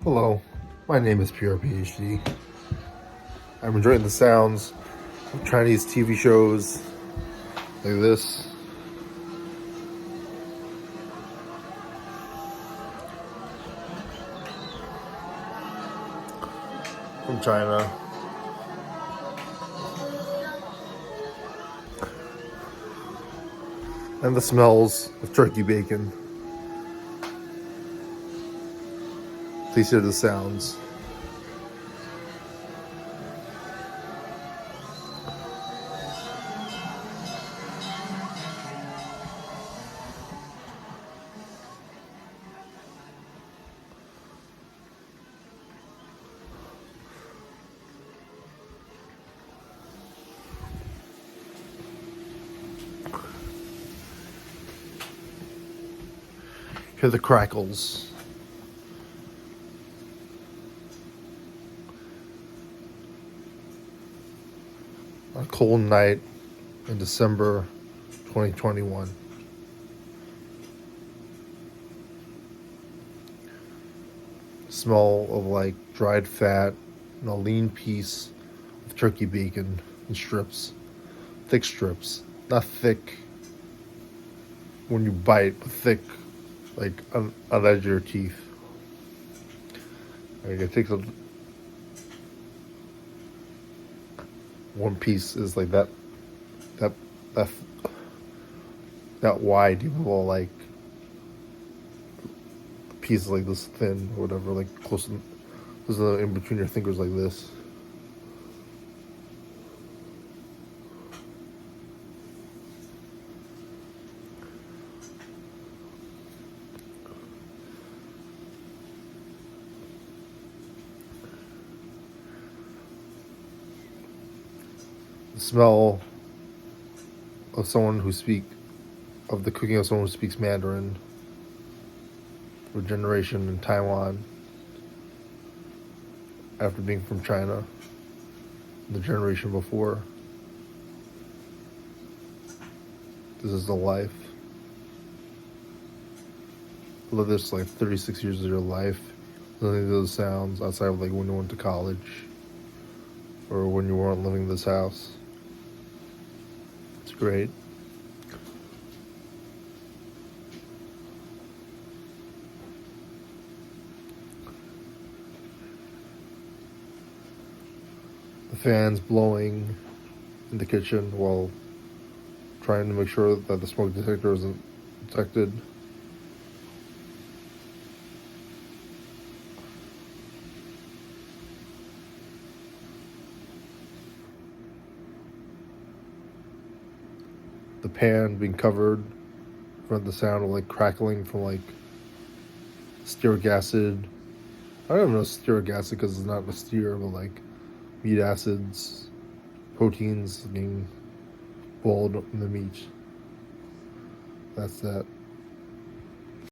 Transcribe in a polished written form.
Hello, my name is PRPHD. I'm enjoying the sounds of Chinese TV shows like this. From China. And the smells of turkey bacon. Please hear the sounds. Hear the crackles. On a cold night in December 2021. Smell of like dried fat and a lean piece of turkey bacon in strips. Thick strips. Not thick when you bite, but thick like on the edge of your teeth. Like it takes one piece is like that that that wide. You will like pieces like this thin or whatever, like close in between your fingers like this. The smell of the cooking of someone who speaks Mandarin, for a generation in Taiwan, after being from China, the generation before. This is the life. Live this like 36 years of your life, listening to those sounds outside of like when you went to college or when you weren't living in this house. It's great. The fans blowing in the kitchen while trying to make sure that the smoke detector isn't detected. The pan being covered from the sound of like crackling from like stearic acid. I don't even know stearic acid because it's not a steer, but like meat acids, proteins being boiled in the meat. That's that.